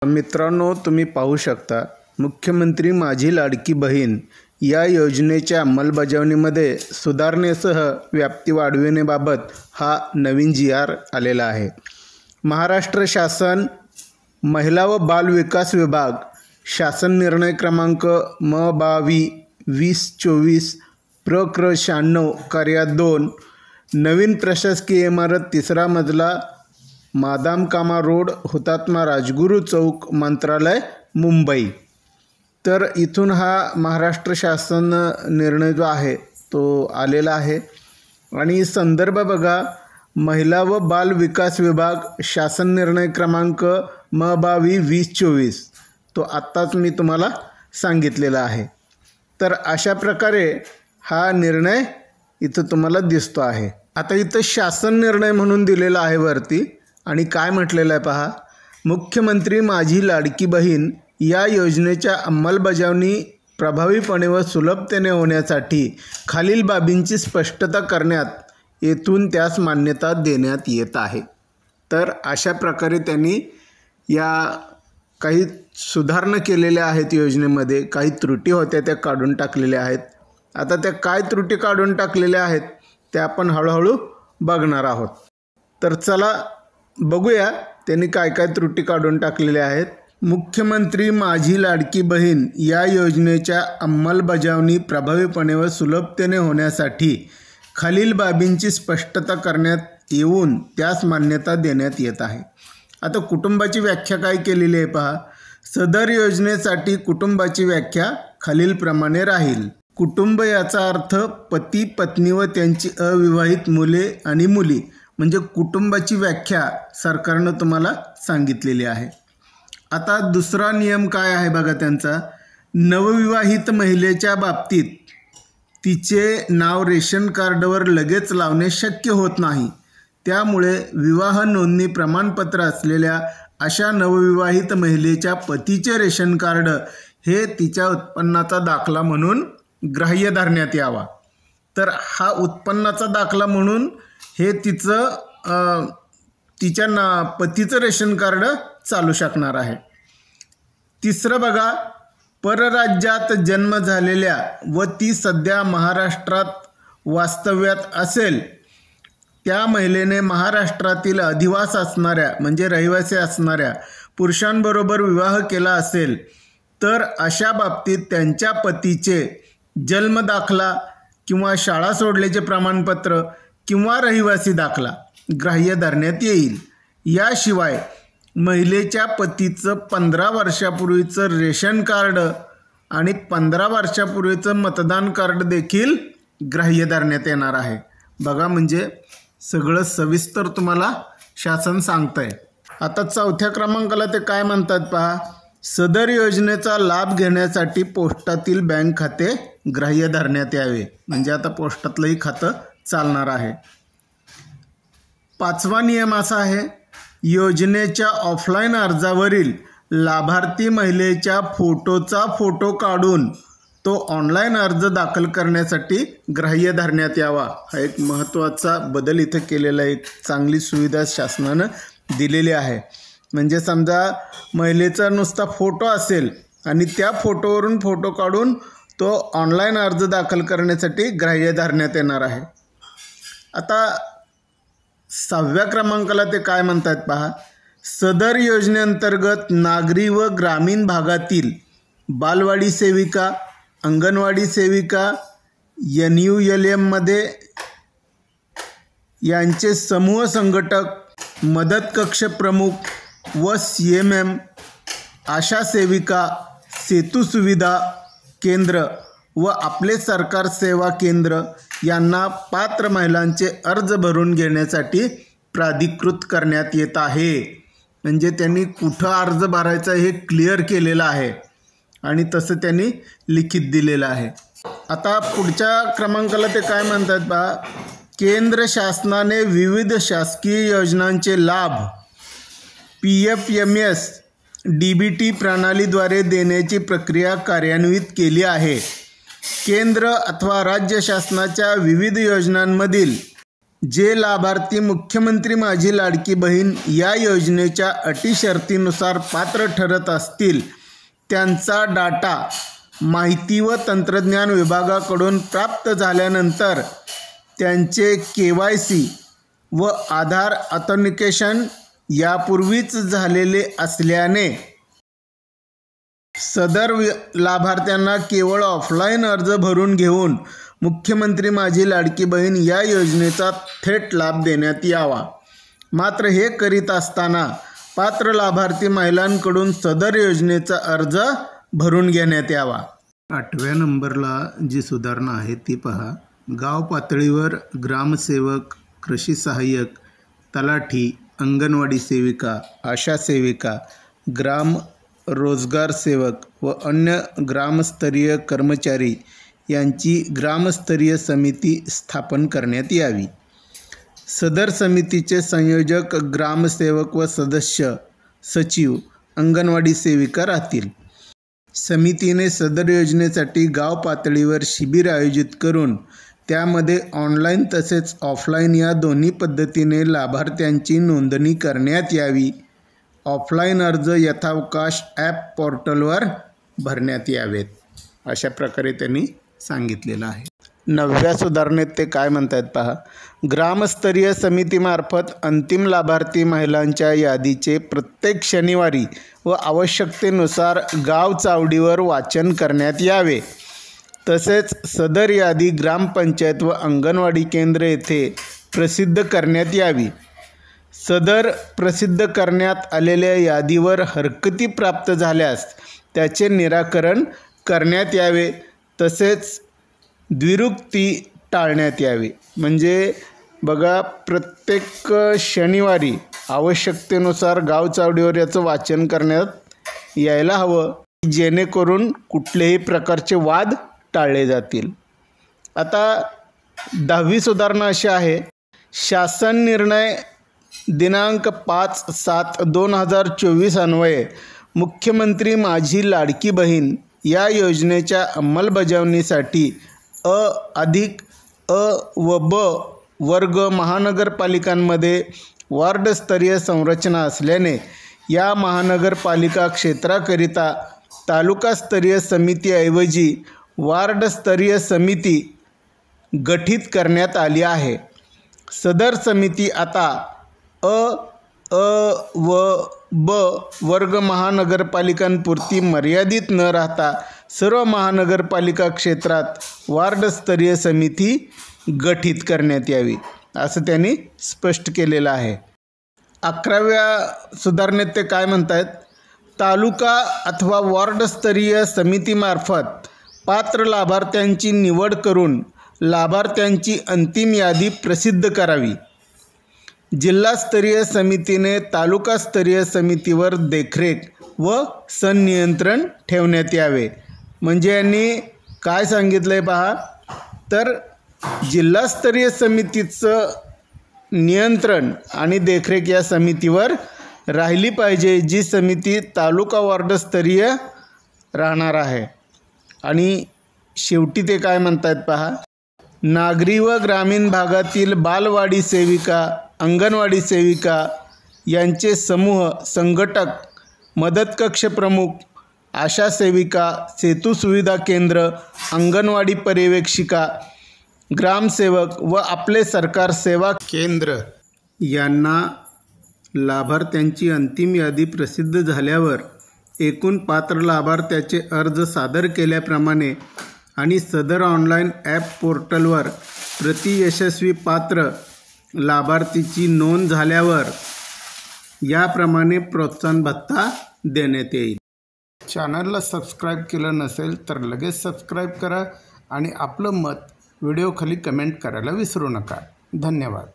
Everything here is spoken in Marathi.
मित्रांनो, तुम्ही पाहू शकता मुख्यमंत्री माझी लाडकी बहीण या योजनेच्या अंमलबजावणीमध्ये सुधारणेसह व्याप्ती वाढविण्याबाबत हा नवीन जी.आर. आलेला आहे. महाराष्ट्र शासन महिला व बाल विकास विभाग शासन निर्णय क्रमांक M22/2024 प्र. 96 कार्यात 2 नवीन प्रशासकीय इमारत 3रा मजला मादाम कामा रोड हुतात्मा राजगुरू चौक मंत्रालय मुंबई. तर इथून हा महाराष्ट्र शासन निर्णय जो आहे तो आलेला आहे आणि संदर्भ बघा महिला व बाल विकास विभाग शासन निर्णय क्रमांक M22/2024 तो आत्ताच मी तुम्हाला सांगितलेला आहे. तर अशा प्रकारे हा निर्णय इथं तुम्हाला दिसतो आहे. आता इथं शासन निर्णय म्हणून दिलेला आहे वरती आणि काय म्हटलेलं आहे पहा, मुख्यमंत्री माझी लाडकी बहीण या योजनेच्या अंमलबजावणी प्रभावीपणे व सुलभतेने होण्यासाठी खालील बाबींची स्पष्टता करण्यात येथून त्यास मान्यता देण्यात येत आहे. तर अशा प्रकारे त्यांनी या काही सुधारणा केलेल्या आहेत. योजनेमध्ये काही त्रुटी होत्या त्या काढून टाकलेल्या आहेत. आता त्या काय त्रुटी काढून टाकलेल्या आहेत त्या आपण हळूहळू बघणार आहोत. तर चला बघूया त्यांनी काय काय त्रुटी काढून टाकलेल्या आहेत. मुख्यमंत्री माझी लाडकी बहीण या योजनेच्या अंमलबजावणी प्रभावीपणे व सुलभतेने होण्यासाठी खालील बाबींची स्पष्टता करण्यात येऊन त्यास मान्यता देण्यात येत आहे. आता कुटुंबाची व्याख्या काय केलेली आहे पहा. सदर योजनेसाठी कुटुंबाची व्याख्या खालीलप्रमाणे राहील. कुटुंब याचा अर्थ पती पत्नी व त्यांची अविवाहित मुले आणि मुली म्हणजे कुटुंबाची व्याख्या सरकारनं तुम्हाला सांगितलेली आहे. आता दुसरा नियम काय आहे बघा त्यांचा. नवविवाहित महिलेच्या बाबतीत तिचे नाव रेशन कार्डवर लगेच लावणे शक्य होत नाही. त्यामुळे विवाह नोंदणी प्रमाणपत्र असलेल्या अशा नवविवाहित महिलेच्या पतीचे रेशन कार्ड हे तिच्या उत्पन्नाचा दाखला म्हणून ग्राह्य धरण्यात यावा. तर हा उत्पन्नाचा दाखला म्हणून हे तिच्या पतीचं रेशन कार्ड चालू शकणार आहे. तिसरं बघा, परराज्यात जन्म झालेल्या व ती सध्या महाराष्ट्रात वास्तव्यात असेल त्या महिलेने महाराष्ट्रातील अधिवास असणाऱ्या म्हणजे रहिवासी असणाऱ्या पुरुषांबरोबर विवाह केला असेल तर अशा बाबतीत त्यांच्या पतीचे जन्मदाखला किंवा शाळा सोडल्याचे प्रमाणपत्र किंवा रहिवासी दाखला ग्राह्य धरण्यात येईल. याशिवाय महिलेच्या पतीचं 15 वर्षापूर्वीचं रेशन कार्ड आणि 15 वर्षापूर्वीचं मतदान कार्ड देखील ग्राह्य धरण्यात येणार आहे. बघा म्हणजे सगळं सविस्तर तुम्हाला शासन सांगतंय. आता 4थ्या क्रमांकाला ते काय म्हणतात पहा. सदर योजनेचा लाभ घेण्यासाठी पोस्टातील बँक खाते ग्राह्य धरण्यात यावे म्हणजे आता पोस्टातलंही खातं चालणार आहे. 5वा नियम असा आहे, योजनेच्या ऑफलाईन अर्जावरील लाभार्थी महिलेच्या फोटोचा फोटो काढून तो ऑनलाईन अर्ज दाखल करण्यासाठी ग्राह्य धरण्यात यावा. हा एक महत्त्वाचा बदल इथं केलेला आहे. एक चांगली सुविधा शासनानं दिलेली आहे. म्हणजे समजा महिलेचा नुसता फोटो असेल आणि त्या फोटोवरून फोटो काढून तो ऑनलाईन अर्ज दाखल करण्यासाठी ग्राह्य धरण्यात येणार आहे. आता 6व्या क्रमांकाला ते काय म्हणतात पहा. सदर योजनेअंतर्गत नागरी व ग्रामीण भागातील बालवाडी सेविका, अंगणवाडी सेविका, NULM मध्ये यांचे समूह संघटक, मदत कक्ष प्रमुख व CMM, आशा सेविका, सेतू सुविधा केंद्र व आपले सरकार सेवा केंद्र यांना पात्र महिलांचे अर्ज भरून घेण्यासाठी प्राधिकृत करण्यात येत आहे. म्हणजे त्यांनी कुठं अर्ज भरायचा हे क्लिअर केलेलं आहे आणि तसं त्यांनी लिखित दिलेलं आहे. आता पुढच्या क्रमांकाला ते काय म्हणतात पहा. केंद्र शासनाने विविध शासकीय योजनांचे लाभ PFMS DBT प्रणालीद्वारे देण्याची प्रक्रिया कार्यान्वित केली आहे. केंद्र अथवा राज्य शासनाच्या विविध योजनांमधील जे लाभार्थी मुख्यमंत्री माझी लाडकी बहीण या योजनेच्या अटी शर्तीनुसार पात्र ठरत असतील त्यांचा डाटा माहिती व तंत्रज्ञान विभागाकडून प्राप्त झाल्यानंतर त्यांचे KYC व आधार ऑथेंटिकेशन यापूर्वीच झालेले असल्याने सदर लाभार्थ्यांना केवळ ऑफलाईन अर्ज भरून घेऊन मुख्यमंत्री माझी लाडकी बहीण या योजनेचा थेट लाभ देण्यात यावा। मात्र हे करीत असताना पात्र लाभार्थी महिलांकडून सदर योजनेचा अर्ज भरून घेण्यात यावा। 8व्या नंबरला जी सुधारणा आहे ती पहा। गाव पातळीवर ग्रामसेवक, कृषी सहाय्यक, तलाठी, अंगणवाडी सेविका, आशा सेविका, ग्राम रोजगार सेवक व अन्य ग्रामस्तरीय कर्मचारी यांची ग्रामस्तरीय समिती स्थापन करण्यात यावी। सदर समितीचे संयोजक ग्रामसेवक व सदस्य सचिव अंगणवाडी सेविका राहतील। समितीने सदर योजनेसाठी गाव पातळीवर शिबिर आयोजित करून त्यामध्ये ऑनलाईन तसेच ऑफलाईन या दोन्ही पद्धतीने लाभार्थ्यांची नोंदणी करण्यात यावी। ऑफलाईन अर्ज यथावकाश ॲप पोर्टलवर भरण्यात यावेत, अशा प्रकारे त्यांनी सांगितलेलं आहे। 9व्या सुधारणेत ते काय म्हणतात पहा। ग्रामस्तरीय समितीमार्फत अंतिम लाभार्थी महिलांच्या यादीचे प्रत्येक शनिवारी व आवश्यकतेनुसार गाव चावडीवर वाचन करण्यात यावे। तसेच सदर यादी ग्रामपंचायत व अंगणवाडी केंद्र येथे प्रसिद्ध करण्यात यावी। सदर प्रसिद्ध करण्यात आलेल्या यादीवर हरकती प्राप्त झाल्यास त्याचे निराकरण करण्यात यावे। तसेच द्विरुक्ती टाळण्यात यावी। म्हणजे बघा, प्रत्येक शनिवारी आवश्यकतेनुसार गाव चावडीवर याचं वाचन करण्यात यायला हवं, जेणेकरून कुठलेही प्रकारचे वाद टाळले जातील। आता 10वी सुधारणा अशी आहे। शासन निर्णय दिनांक 5/7/2024 अन्वये मुख्यमंत्री माझी लाडकी बहीण या योजनेच्या अंमलबजावणीसाठी अ व ब वर्ग महानगरपालिकांमध्ये वार्डस्तरीय संरचना असल्याने या महानगरपालिका क्षेत्राकरिता तालुकास्तरीय समितीऐवजी वार्डस्तरीय समिती गठीत करण्यात आली आहे। सदर समिती आता व ब वर्ग महानगरपालिकांपुरती मर्यादित न राहता सर्व महानगरपालिका क्षेत्रात वार्डस्तरीय समिती गठीत करण्यात यावी, असं त्यांनी स्पष्ट केलेलं आहे। 11व्या सुधारणेत ते काय म्हणतात। तालुका अथवा वार्डस्तरीय समितीमार्फत पात्र लाभार्थ्यांची निवड करून लाभार्थ्यांची अंतिम यादी प्रसिद्ध करावी। जिल्हास्तरीय समितीने तालुकास्तरीय समितीवर देखरेख व संनियंत्रण ठेवण्यात यावे। म्हणजे यांनी काय सांगितलंय पहा, तर जिल्हास्तरीय समितीचं नियंत्रण आणि देखरेख या समितीवर राहिली पाहिजे, जी समिती तालुका वार्डस्तरीय राहणार आहे। आणि शेवटी ते काय म्हणतात पहा। नागरी व ग्रामीण भागातील बालवाडी सेविका, अंगणवाडी सेविका यांचे समूह संघटक, मदत कक्ष प्रमुख, आशा सेविका, सेतू सुविधा केंद्र, अंगणवाडी पर्यवेक्षिका, ग्रामसेवक व आपले सरकार सेवा केंद्र यांना लाभार्थ्यांची अंतिम यादी प्रसिद्ध झाल्यावर एकूण पात्र लाभार्थ्याचे अर्ज सादर केल्याप्रमाणे आणि सदर ऑनलाईन ॲप पोर्टलवर प्रति यशस्वी पात्र लाभार्थीची नोंद झाल्यावर याप्रमाणे प्रोत्साहन भत्ता देण्यात येईल। चॅनलला सबस्क्राईब केलं नसेल तर लगेच सबस्क्राईब करा आणि आपलं मत व्हिडिओ खाली कमेंट करायला विसरू नका। धन्यवाद।